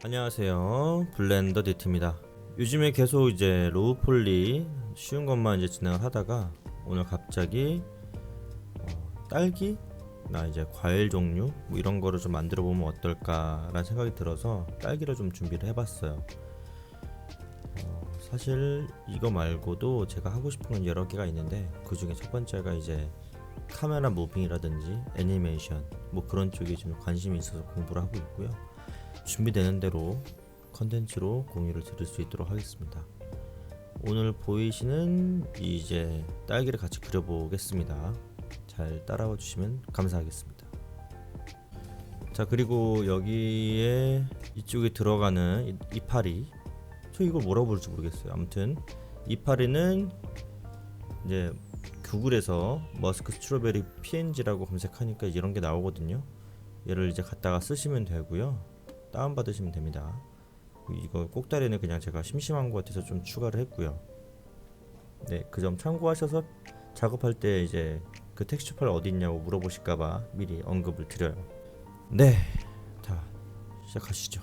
안녕하세요, 블렌더 디트입니다. 요즘에 계속 이제 로우 폴리 쉬운 것만 이제 진행을 하다가 오늘 갑자기 딸기나 이제 과일 종류 뭐 이런 거를 좀 만들어 보면 어떨까라는 생각이 들어서 딸기를 좀 준비를 해봤어요. 사실 이거 말고도 제가 하고 싶은 건 여러 개가 있는데 그 중에 첫 번째가 이제 카메라 무빙이라든지 애니메이션 뭐 그런 쪽에 좀 관심이 있어서 공부를 하고 있고요. 준비되는 대로 컨텐츠로 공유를 드릴 수 있도록 하겠습니다. 오늘 보이시는 이제 딸기를 같이 그려보겠습니다. 잘 따라와 주시면 감사하겠습니다. 자, 그리고 여기에 이쪽에 들어가는 이파리, 저 이걸 뭐라고 부를지 모르겠어요. 아무튼 이파리는 이제 구글에서 머스크 스트로베리 PNG라고 검색하니까 이런 게 나오거든요. 얘를 이제 갖다가 쓰시면 되고요. 다운받으시면 됩니다. 이거 꼭다리는 그냥 제가 심심한 것 같아서 좀 추가를 했고요. 네, 그 점 참고하셔서 작업할 때 이제 그 텍스처 파일 어디 있냐고 물어보실까봐 미리 언급을 드려요. 네, 자 시작하시죠.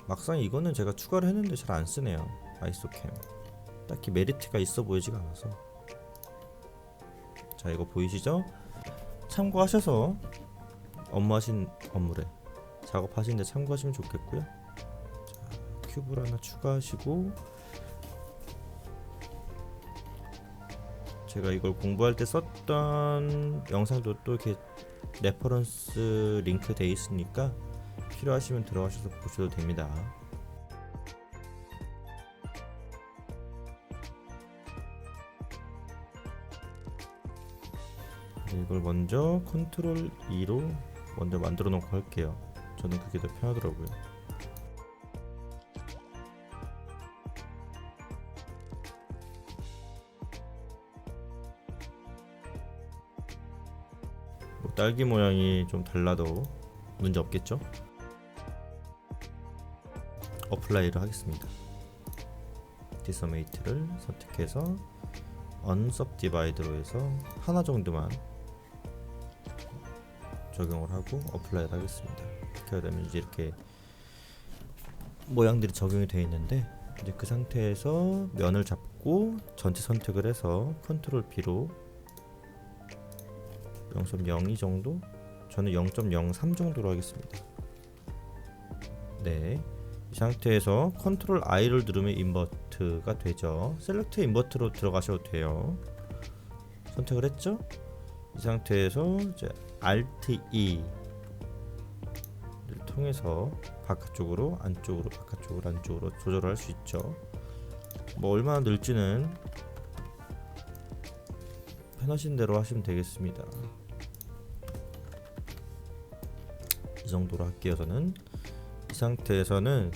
막상 이거는 제가 추가를 했는데 잘 안 쓰네요. 아이소캠 딱히 메리트가 있어 보이지가 않아서. 자, 이거 보이시죠? 참고하셔서 업무래 작업하시는데 참고하시면 좋겠고요. 자, 큐브를 하나 추가하시고, 제가 이걸 공부할 때 썼던 영상도 또 이렇게 레퍼런스 링크 돼 있으니까 필요하시면 들어가셔서 보셔도 됩니다. 이걸 먼저 컨트롤 2로 먼저 만들어 놓고 할게요. 저는 그게 더 편하더라고요. 뭐 딸기 모양이 좀 달라도 문제 없겠죠? 어플라이를 하겠습니다. 디서메이트를 선택해서 언섭디바이드로 해서 하나 정도만 적용을 하고 어플라이를 하겠습니다. 이렇게 되면 이제 이렇게 모양들이 적용이 되어 있는데, 이제 그 상태에서 면을 잡고 전체 선택을 해서 컨트롤 B로 0.02 정도, 저는 0.03 정도로 하겠습니다. 네, 이 상태에서 컨트롤 I를 누르면 인버트가 되죠. 셀렉트 인버트로 들어가셔도 돼요. 선택을 했죠? 이 상태에서 이제 Alt E를 통해서 바깥쪽으로 안쪽으로 바깥쪽으로 안쪽으로 조절할 수 있죠. 뭐 얼마나 늘지는 편하신 대로 하시면 되겠습니다. 이 정도로 할게요. 저는 이 상태에서는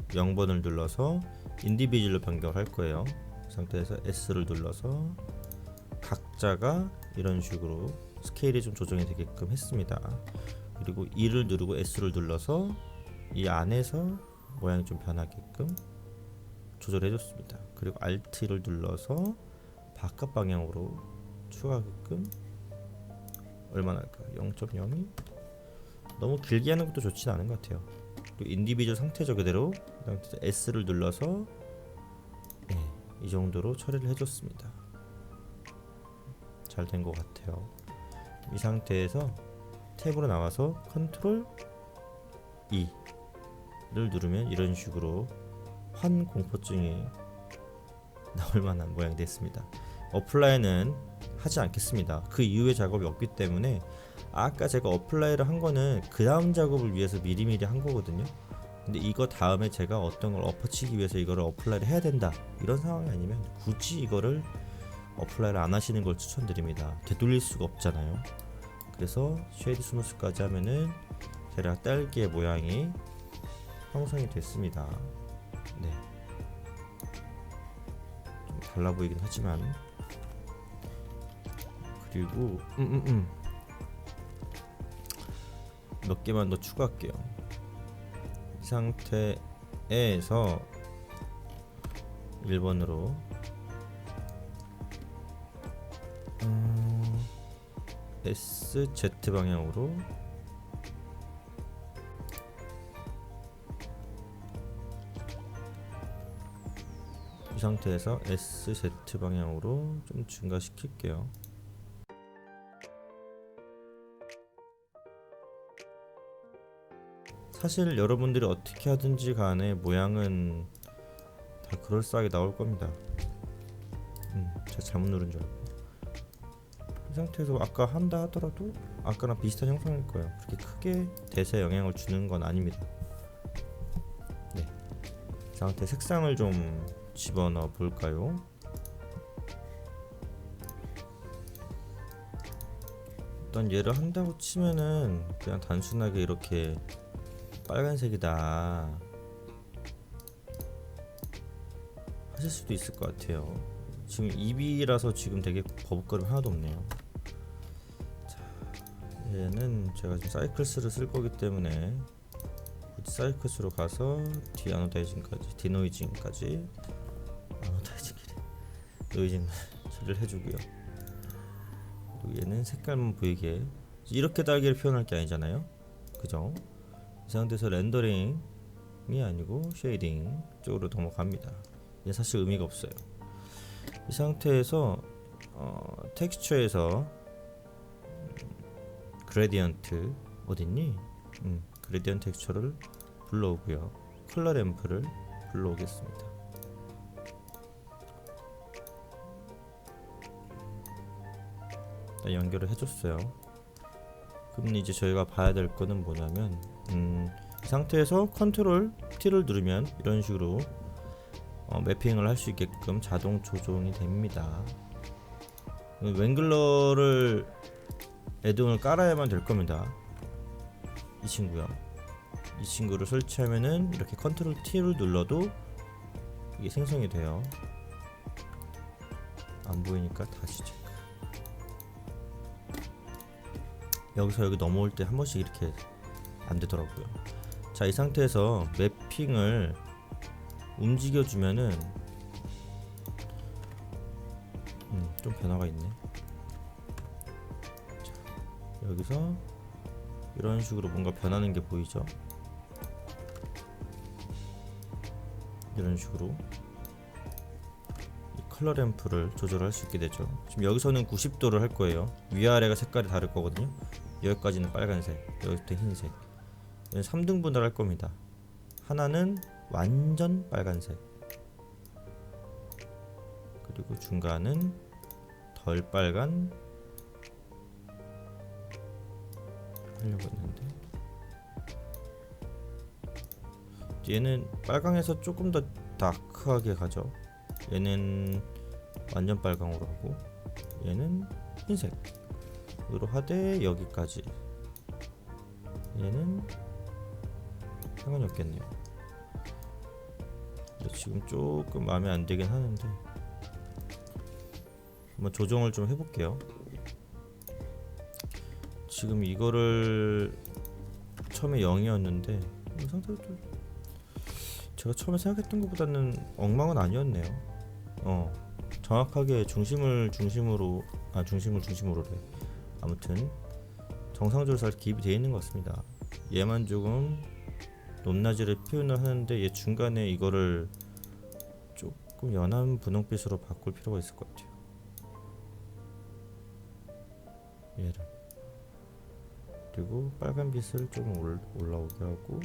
0번을 눌러서 인디비주얼로 변경할 거예요. 이 상태에서 S를 눌러서 각자가 이런 식으로 스케일이 좀 조정이 되게끔 했습니다. 그리고 E를 누르고 S를 눌러서 이 안에서 모양이 좀 변하게끔 조절해 줬습니다. 그리고 Alt를 눌러서 바깥 방향으로 추가하게끔 얼마나 할까요? 0.02? 너무 길게 하는 것도 좋진 않은 것 같아요. 그리고 인디비주얼 상태죠. 그대로 S를 눌러서 이 정도로 처리를 해줬습니다. 잘 된 것 같아요. 이 상태에서 탭으로 나와서 컨트롤 E를 누르면 이런 식으로 환 공포증이 나올 만한 모양이 됐습니다. 어플라이는 하지 않겠습니다. 그 이후에 작업이 없기 때문에, 아까 제가 어플라이를 한 거는 그 다음 작업을 위해서 미리미리 한 거거든요. 근데 이거 다음에 제가 어떤 걸 엎어치기 위해서 이거를 어플라이를 해야 된다, 이런 상황이 아니면 굳이 이거를 어플라이를 안 하시는 걸 추천드립니다. 되돌릴 수가 없잖아요. 그래서 쉐이드 스무스까지 하면은 대략 딸기의 모양이 형성이 됐습니다. 네, 좀 달라 보이긴 하지만. 그리고 몇 개만 더 추가할게요. 이 상태에서 1번으로 SZ 방향으로 이 상태에서 SZ 방향으로 좀 증가시킬게요. 사실 여러분들이 어떻게 하든지 간에 모양은 다 그럴싸하게 나올 겁니다. 제가 잘못 누른 줄 알고. 이 상태에서 아까 한다 하더라도 아까랑 비슷한 형상일 거예요. 그렇게 크게 대세에 영향을 주는 건 아닙니다. 네, 이 상태 색상을 좀 집어넣어 볼까요? 일단 얘를 한다고 치면은 그냥 단순하게 이렇게 빨간색이다 하실 수도 있을 것 같아요. 지금 EB라서 지금 되게 버벅거림 하나도 없네요. 자, 얘는 제가 지금 사이클스를 쓸 거기 때문에 사이클스로 가서 디아노다이징까지, 디노이징까지, 노이징 처리를 해주고요. 그리고 얘는 색깔만 보이게, 이렇게 달기를 표현할 게 아니잖아요, 그죠? 이 상태에서 렌더링이 아니고 쉐이딩 쪽으로 넘어갑니다. 이게 사실 의미가 없어요. 이 상태에서 텍스처에서 그레디언트 어딨니? 그레디언트 텍스처를 불러오고요. 컬러 램프를 불러오겠습니다. 연결을 해줬어요. 그럼 이제 저희가 봐야 될 거는 뭐냐면 이 상태에서 컨트롤 T를 누르면 이런 식으로 매핑을 할 수 있게끔 자동 조정이 됩니다. 웬글러를 애드온을 깔아야만 될 겁니다. 이 친구요. 이 친구를 설치하면은 이렇게 컨트롤 T를 눌러도 이게 생성이 돼요. 안 보이니까 다시 체크. 여기서 여기 넘어올 때 한 번씩 이렇게 안 되더라고요. 자, 이 상태에서 매핑을 움직여주면은 좀 변화가 있네. 자, 여기서 이런 식으로 뭔가 변하는 게 보이죠? 이런 식으로 이 컬러 램프를 조절할 수 있게 되죠. 지금 여기서는 90도를 할 거예요. 위아래가 색깔이 다를 거거든요. 여기까지는 빨간색, 여기부터 흰색. 3등분을 할 겁니다. 하나는 완전 빨간색, 그리고 중간은 덜 빨간 하려고 했는데, 얘는 빨강에서 조금 더 다크하게 가죠. 얘는 완전 빨강으로 하고 얘는 흰색으로 하되 여기까지. 얘는 상관이 없겠네요. 근데 지금 조금 마음에 안 들긴 하는데 한번 조정을 좀 해볼게요. 지금 이거를 처음에 0이었는데 이 상태로 또 제가 처음에 생각했던 것보다는 엉망은 아니었네요. 정확하게 중심을 중심으로래. 아무튼 정상적으로 잘 기입이 되어 있는 것 같습니다. 얘만 조금 높낮이를 표현을 하는데 얘 중간에 이거를 조금 연한 분홍빛으로 바꿀 필요가 있을 것 같아요. 얘를, 그리고 빨간빛을 조금 올라오게 하고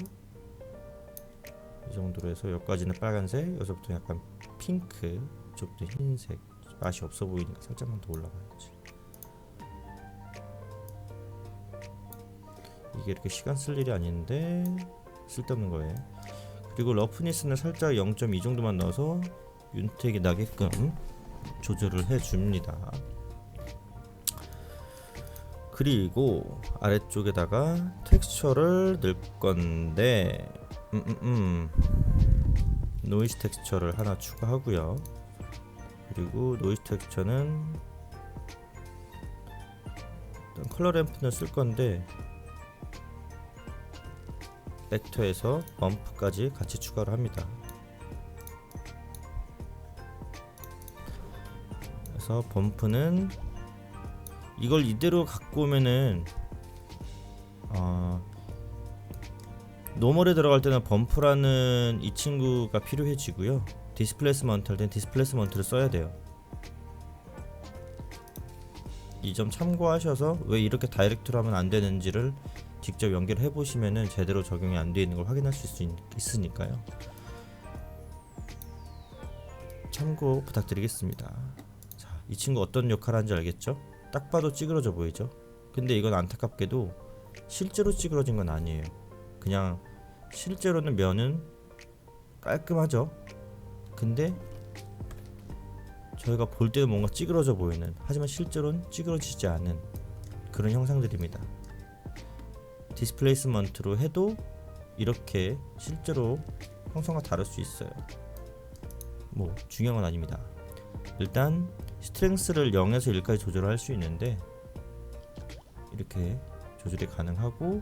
이 정도로 해서 여기까지는 빨간색, 여기서부터 약간 핑크, 이쪽부터 흰색. 맛이 없어 보이니까 살짝만 더 올라가야지. 이게 이렇게 시간 쓸 일이 아닌데 쓸데없는 거예요. 그리고 러프니스는 살짝 0.2 정도만 넣어서 윤택이 나게끔 조절을 해줍니다. 그리고 아래쪽에다가 텍스처를 넣을 건데 노이즈 텍스처를 하나 추가하고요. 그리고 노이즈 텍스처는 일단 컬러 램프는 쓸 건데 벡터에서 범프까지 같이 추가를 합니다. 그래서 범프는 이걸 이대로 갖고 오면은 노멀에 들어갈 때는 범프라는 이 친구가 필요해지고요. 디스플레이스먼트 할 땐 디스플레이스먼트를 써야 돼요. 이 점 참고하셔서 왜 이렇게 다이렉트로 하면 안 되는지를 직접 연결해 보시면은 제대로 적용이 안 되어 있는 걸 확인할 수 있으니까요. 참고 부탁드리겠습니다. 자, 이 친구 어떤 역할을 하는지 알겠죠? 딱 봐도 찌그러져 보이죠? 근데 이건 안타깝게도 실제로 찌그러진 건 아니에요. 그냥 실제로는 면은 깔끔하죠? 근데 저희가 볼 때는 뭔가 찌그러져 보이는, 하지만 실제로는 찌그러지지 않은 그런 형상들입니다. 디스플레이스먼트로 해도 이렇게 실제로 형상과 다를 수 있어요. 뭐 중요한 건 아닙니다. 일단 스트렝스를 0에서 1까지 조절을 할 수 있는데 이렇게 조절이 가능하고,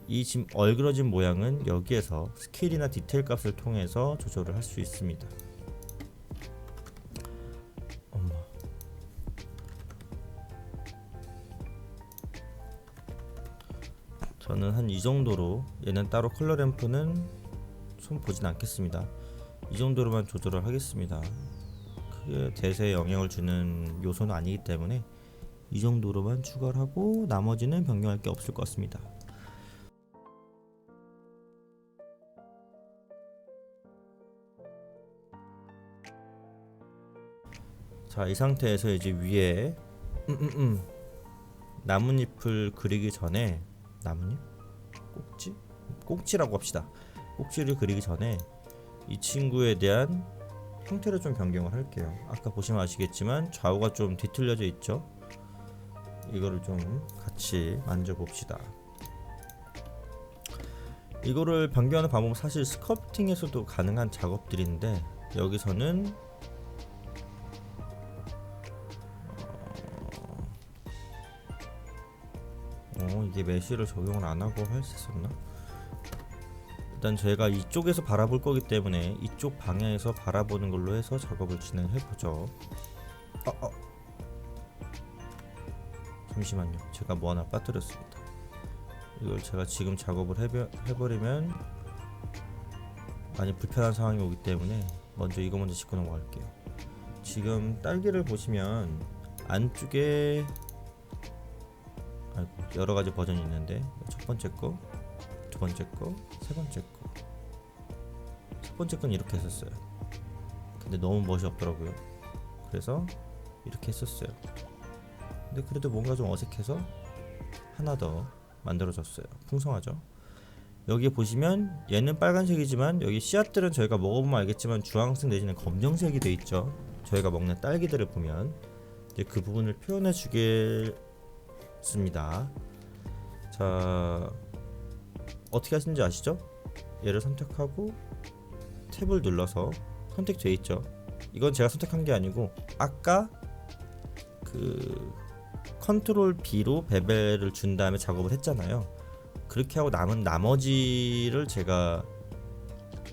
이 지금 얼그러진 모양은 여기에서 스케일이나 디테일 값을 통해서 조절을 할 수 있습니다. 저는 한 이 정도로, 얘는 따로 컬러 램프는 손 보진 않겠습니다. 이 정도로만 조절을 하겠습니다. 크게 대세에 영향을 주는 요소는 아니기 때문에 이 정도로만 추가를 하고 나머지는 변경할 게 없을 것 같습니다. 자, 이 상태에서 이제 위에 나뭇잎을 그리기 전에, 나뭇잎? 꼭지? 꼭지라고 합시다. 꼭지를 그리기 전에 이 친구에 대한 형태를 좀 변경을 할게요. 아까 보시면 아시겠지만 좌우가 좀 뒤틀려져 있죠? 이거를 좀 같이 만져봅시다. 이거를 변경하는 방법은 사실 스컬프팅에서도 가능한 작업들인데, 여기서는 이게 메쉬를 적용을 안하고 할 수 있었나? 일단 저희가 이쪽에서 바라볼 거기 때문에 이쪽 방향에서 바라보는 걸로 해서 작업을 진행해보죠. 잠시만요, 제가 뭐 하나 빠뜨렸습니다. 이걸 제가 지금 작업을 해버리면 많이 불편한 상황이 오기 때문에 먼저 이거 먼저 짚고 넘어갈게요. 지금 딸기를 보시면 안쪽에 여러가지 버전이 있는데, 첫 번째 거, 두 번째 거, 세 번째 거. 첫 번째 건 이렇게 했었어요. 근데 너무 멋이 없더라고요. 그래서 이렇게 했었어요. 근데 그래도 뭔가 좀 어색해서 하나 더 만들어졌어요. 풍성하죠. 여기 보시면 얘는 빨간색이지만 여기 씨앗들은 저희가 먹어보면 알겠지만 주황색 내지는 검정색이 돼 있죠. 저희가 먹는 딸기들을 보면 이제 그 부분을 표현해 주겠습니다. 자, 어떻게 하시는지 아시죠? 얘를 선택하고 탭을 눌러서 선택되어 있죠. 이건 제가 선택한 게 아니고 아까 그 컨트롤 B로 베벨을 준 다음에 작업을 했잖아요. 그렇게 하고 남은 나머지를 제가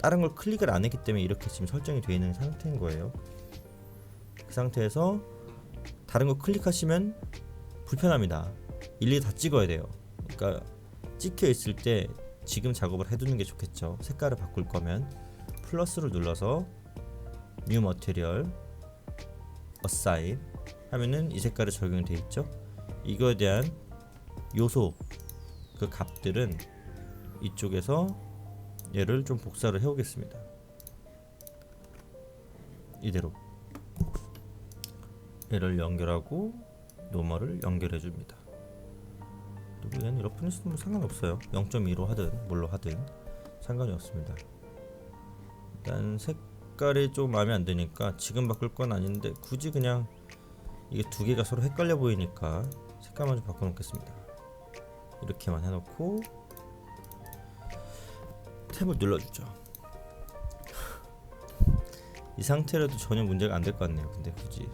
다른 걸 클릭을 안 했기 때문에 이렇게 지금 설정이 되어 있는 상태인 거예요. 그 상태에서 다른 거 클릭하시면 불편합니다. 일일이 다 찍어야 돼요. 그러니까 찍혀 있을 때 지금 작업을 해두는 게 좋겠죠. 색깔을 바꿀 거면 플러스를 눌러서 New Material, Assign 하면은 이 색깔이 적용이 되어 있죠. 이거에 대한 요소, 그 값들은 이쪽에서 얘를 좀 복사를 해오겠습니다. 이대로 얘를 연결하고 노멀을 연결해 줍니다. 그리고 얘는 러프니스는 뭐 상관없어요. 0.2로 하든 뭘로 하든 상관이 없습니다. 일단 색깔이 좀 마음에 안 드니까 지금 바꿀 건 아닌데 굳이 그냥 이게 두 개가 서로 헷갈려 보이니까 색깔만 좀 바꿔 놓겠습니다. 이렇게만 해놓고 탭을 눌러주죠. 이 상태로도 전혀 문제가 안 될 것 같네요. 근데 굳이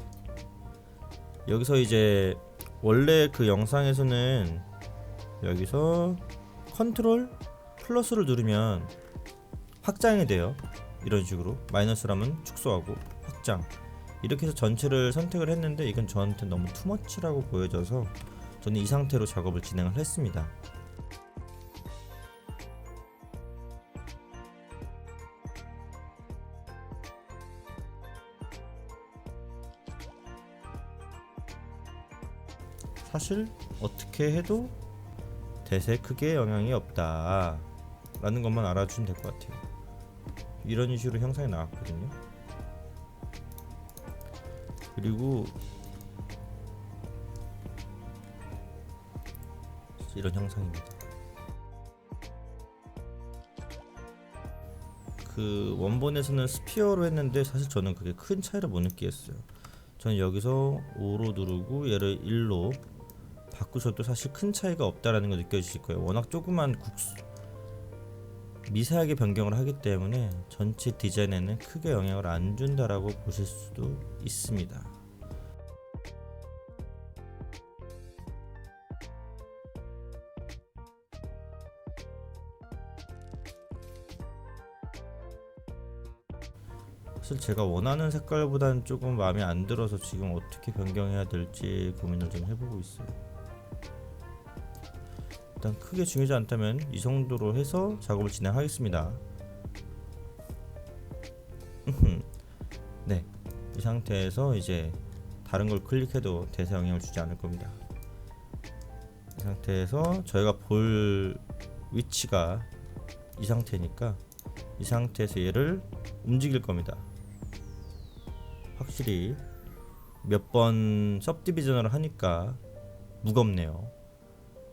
여기서 이제 원래 그 영상에서는 여기서 컨트롤 플러스를 누르면 확장이 돼요. 이런 식으로 마이너스라면 축소하고 확장, 이렇게 해서 전체를 선택을 했는데 이건 저한테 너무 투머치라고 보여져서 저는 이 상태로 작업을 진행을 했습니다. 사실 어떻게 해도 대세에 크게 영향이 없다 라는 것만 알아주시면 될 것 같아요. 이런 식으로 형상이 나왔거든요. 그리고 이런 형상입니다. 그 원본에서는 스피어로 했는데 사실 저는 그게 큰 차이를 못 느끼겠어요. 저는 여기서 5로 누르고 얘를 1로 바꾸셔도 사실 큰 차이가 없다라는 걸 느껴지실 거예요. 워낙 조그만 미세하게 변경을 하기 때문에 전체 디자인에는 크게 영향을 안 준다라고 보실 수도 있습니다. 사실 제가 원하는 색깔보다는 조금 마음에 안 들어서 지금 어떻게 변경해야 될지 고민을 좀 해보고 있어요. 일단 크게 중요하지 않다면 이 정도로 해서 작업을 진행하겠습니다. 네, 이 상태에서 이제 다른 걸 클릭해도 대세 영향을 주지 않을 겁니다. 이 상태에서 저희가 볼 위치가 이 상태니까 이 상태에서 얘를 움직일 겁니다. 확실히 몇 번 सब디비전을 하니까 무겁네요.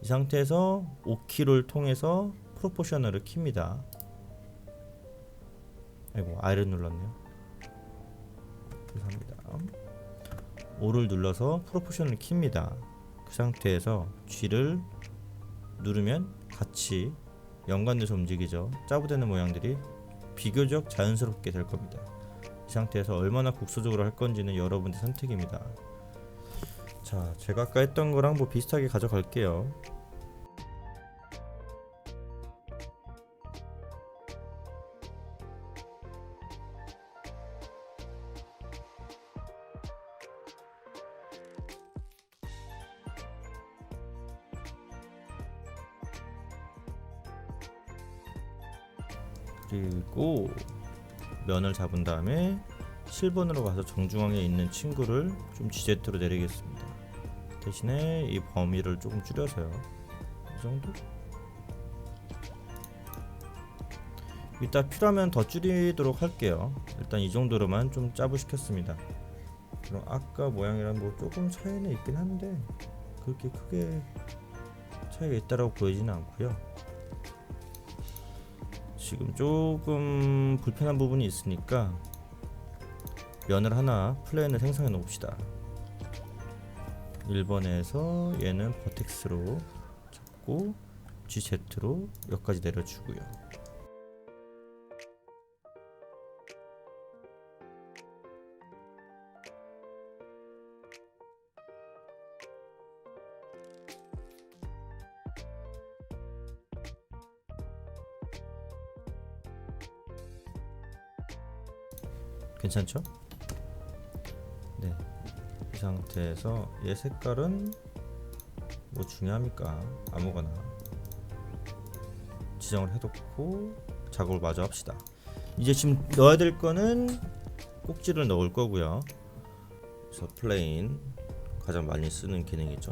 이 상태에서 5키를 통해서 프로포셔널을 킵니다. 아이고, R을 눌렀네요. 죄송합니다. 5를 눌러서 프로포셔널을 킵니다. 그 상태에서 G를 누르면 같이 연관돼서 움직이죠. 짜부되는 모양들이 비교적 자연스럽게 될 겁니다. 이 상태에서 얼마나 국소적으로 할 건지는 여러분의 선택입니다. 자, 제가 아까 했던 거랑 뭐 비슷하게 가져갈게요. 그리고 면을 잡은 다음에 7번으로 가서 정중앙에 있는 친구를 좀 GZ로 내리겠습니다. 대신에 이 범위를 조금 줄여서요. 이 정도? 이따 필요하면 더 줄이도록 할게요. 일단 이 정도로만 좀 짜부시켰습니다. 그럼 아까 모양이랑 뭐 조금 차이는 있긴 한데 그렇게 크게 차이가 있다라고 보이지는 않고요. 지금 조금 불편한 부분이 있으니까 면을 하나 플레인을 생성해 놓읍시다. 1번에서 얘는 버텍스로 잡고 GZ로 여기까지 내려주고요. 괜찮죠? 네, 이 상태에서 얘 색깔은 뭐 중요합니까? 아무거나 지정을 해놓고 작업을 마저 합시다. 이제 지금 넣어야 될 거는 꼭지를 넣을 거고요. 그래서 플레인 가장 많이 쓰는 기능이죠.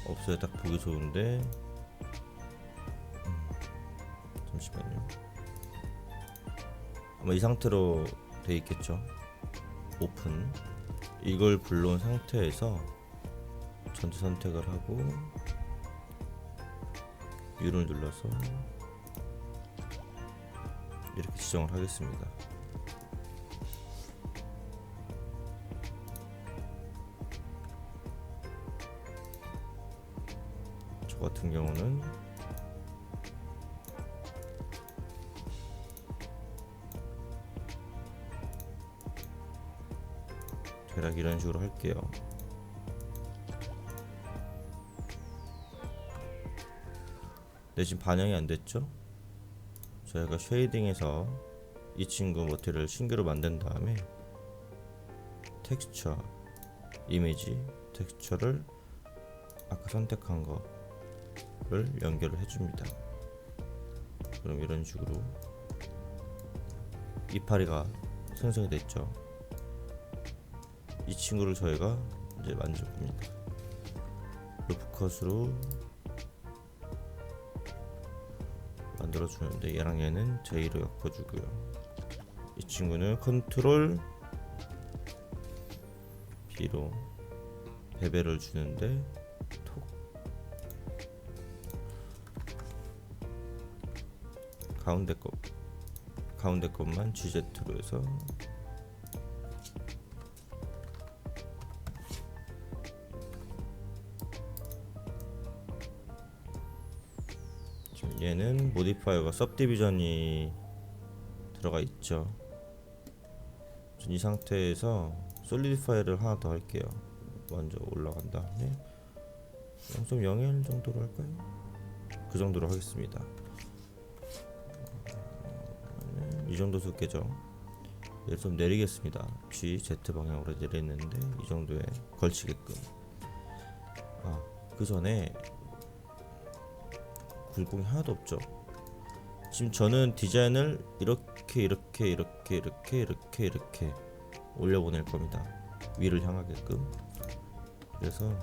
없어야 딱 보기 좋은데 잠시만요. 아마 이 상태로 돼 있겠죠. 오픈. 이걸 불러온 상태에서 전체 선택을 하고 U를 눌러서 이렇게 지정을 하겠습니다. 저 같은 경우는 대략 이런 식으로 할게요. 네, 지금 반영이 안 됐죠? 저희가 쉐이딩에서 이 친구 모델을 신규로 만든 다음에 텍스처, 이미지, 텍스처를 아까 선택한 거를 연결을 해줍니다. 그럼 이런 식으로 이파리가 생성이 됐죠. 이 친구를 저희가 이제 만질 겁니다. 루프컷으로 만들어 주는데 얘랑 얘는 J로 엮어주고요. 이 친구는 컨트롤 B로 베벨을 주는데 톡 가운데 것만 GZ로 해서 얘는 모디파이어가 सब디비전이 들어가 있죠. 전 이 상태에서 솔리디파이를 하나 더 할게요. 먼저 올라간 다음에 0.01 정도로 할까요? 그 정도로 하겠습니다. 이 정도 두께죠. 얘를 좀 내리겠습니다. G, Z 방향으로 내렸는데 이 정도에 걸치게끔. 그 전에 굴곡이 하나도 없죠. 지금 저는 디자인을 이렇게 올려보낼 겁니다. 위를 향하게끔. 그래서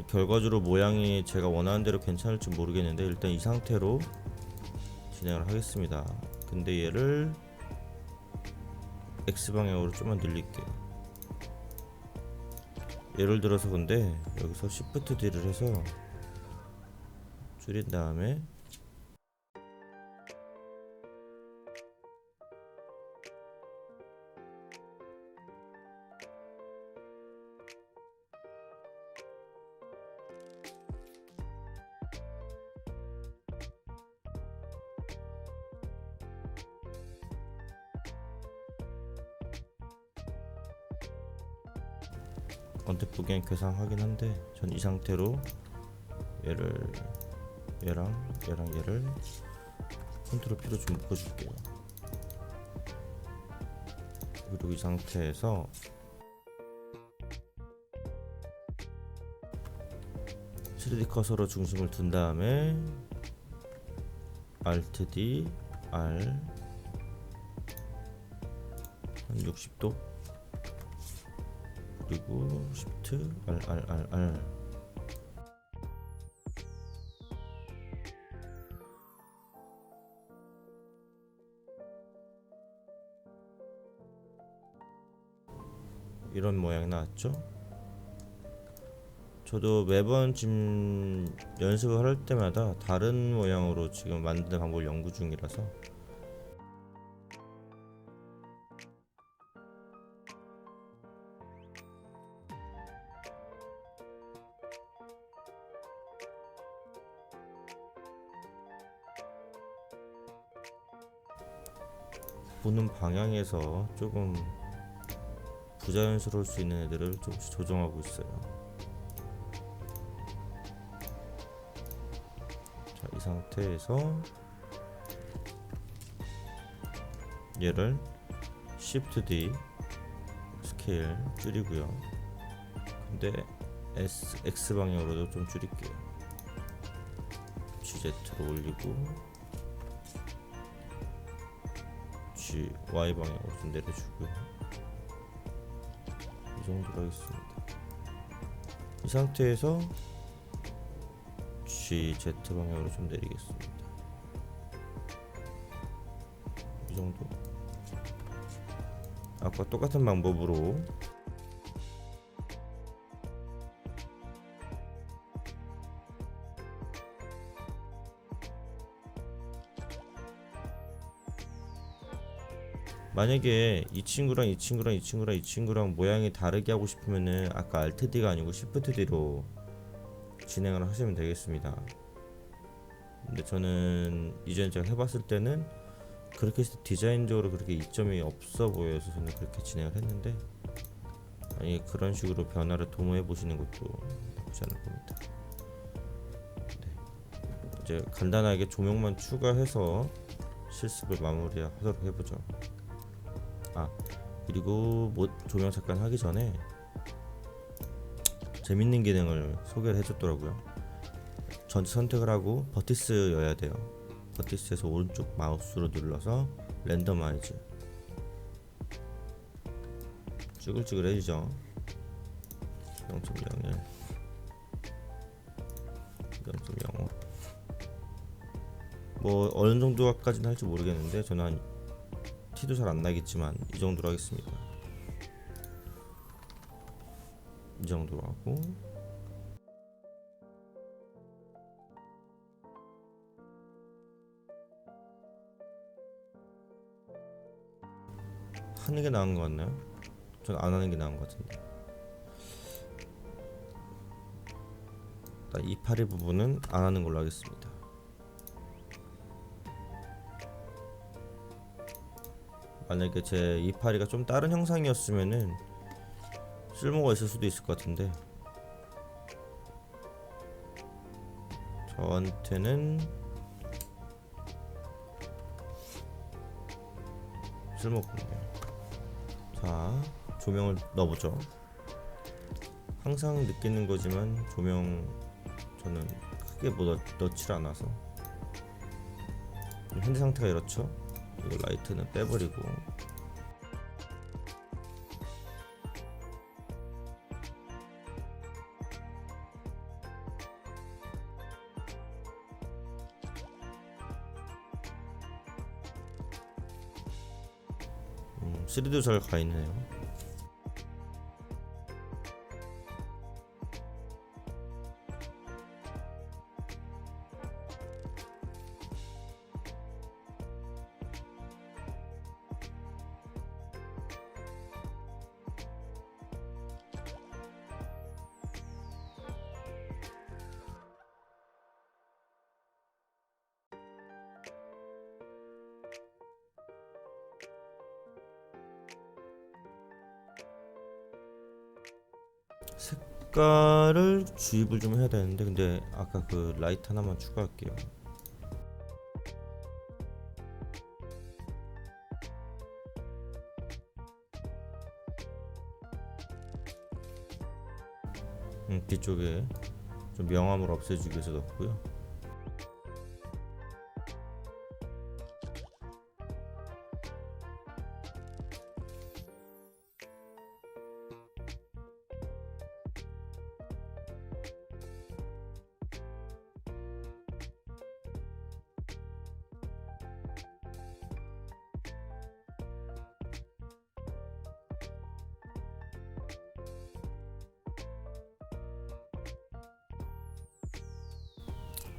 결과적으로 모양이 제가 원하는 대로 괜찮을지 모르겠는데 일단 이 상태로 진행을 하겠습니다. 근데 얘를 X방향으로 좀만 늘릴게요. 예를 들어서 근데 여기서 Shift D를 해서 줄인 다음에 언뜻 보기엔 괴상하긴 한데 전 이 상태로 얘랑 얘를 컨트롤 P로 좀 묶어줄게요. 그리고 이 상태에서 (3D) 커서로 중심을 둔 다음에 Alt D R 한 60도 그리고 Shift R 이런 모양이 나왔죠. 저도 매번 지금 연습을 할 때마다 다른 모양으로 지금 만드는 방법을 연구 중이라서 보는 방향에서 조금 부자연스러울 수 있는 애들을 조금씩 조정하고 있어요. 자, 이 상태에서 얘를 Shift D 스케일 줄이고요. 근데 X 방향으로도 좀 줄일게요. GZ로 올리고 Y 방향으로 좀 내려주고요. 이 정도로 하겠습니다. 이 상태에서 Z 방향으로 좀 내리겠습니다. 이 정도. 아까 똑같은 방법으로 만약에 이 친구랑 이 친구랑 이 친구랑 이 친구랑 모양이 다르게 하고 싶으면은 아까 Alt D가 아니고 Shift D로 진행을 하시면 되겠습니다. 근데 저는 이전에 제가 해봤을 때는 그렇게 해서 디자인적으로 그렇게 이점이 없어 보여서 저는 그렇게 진행을 했는데, 만약에 그런 식으로 변화를 도모해 보시는 것도 나쁘지 않을 겁니다. 네. 이제 간단하게 조명만 추가해서 실습을 마무리하도록 해보죠. 그리고 조명 잠깐 하기 전에 재밌는 기능을 소개를 해줬더라고요. 전체 선택을 하고 버티스여야 돼요. 버티스에서 오른쪽 마우스로 눌러서 랜더마이즈, 쭈글쭈글해지죠. 0.01 0.05 뭐 어느 정도까지는 할지 모르겠는데 저는 한 티도 잘 안 나겠지만 이 정도로 하겠습니다. 이 정도로 하고 하는 게 나은 것 같나요? 전 안 하는 게 나은 것 같은데. 일단 이파리 부분은 안 하는 걸로 하겠습니다. 만약에 제 이파리가 좀 다른 형상이었으면은 쓸모가 있을 수도 있을 것 같은데 저한테는 쓸모가 없네요. 자, 조명을 넣어보죠. 항상 느끼는 거지만 조명 저는 크게 뭐 넣질 않아서 현재 상태가 이렇죠. 이거 라이트는 빼버리고 스리도 잘 가있네요. 색깔을 주입을 좀 해야 되는데, 근데 아까 그 라이트 하나만 추가할게요. 뒤쪽에 좀 명암을 없애주기 위해서 넣고요.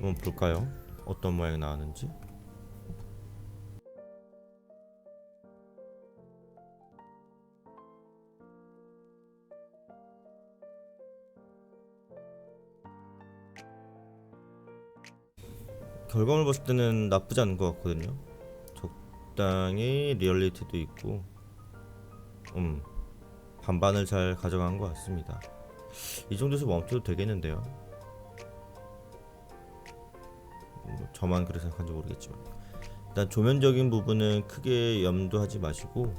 한번 볼까요? 어떤 모양이 나왔는지. 결과물 봤을 때는 나쁘지 않은 것 같거든요. 적당히 리얼리티도 있고 반반을 잘 가져간 것 같습니다. 이 정도에서 멈춰도 되겠는데요. 뭐 저만 그렇게 생각한지 모르겠지만, 일단 조면적인 부분은 크게 염두하지 마시고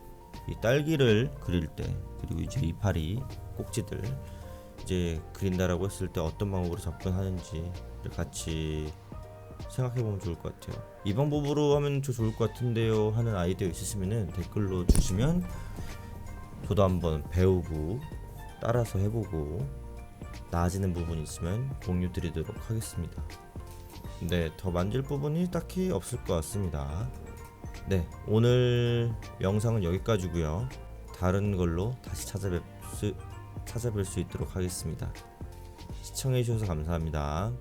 이 딸기를 그릴 때, 그리고 이제 이파리 꼭지들 이제 그린다라고 했을 때 어떤 방법으로 접근하는지를 같이 생각해보면 좋을 것 같아요. 이 방법으로 하면 저 좋을 것 같은데요 하는 아이디어 있으시면 댓글로 주시면 저도 한번 배우고 따라서 해보고 나아지는 부분이 있으면 공유 드리도록 하겠습니다. 네, 더 만질 부분이 딱히 없을 것 같습니다. 네, 오늘 영상은 여기까지고요. 다른 걸로 다시 찾아뵐 수 있도록 하겠습니다. 시청해주셔서 감사합니다.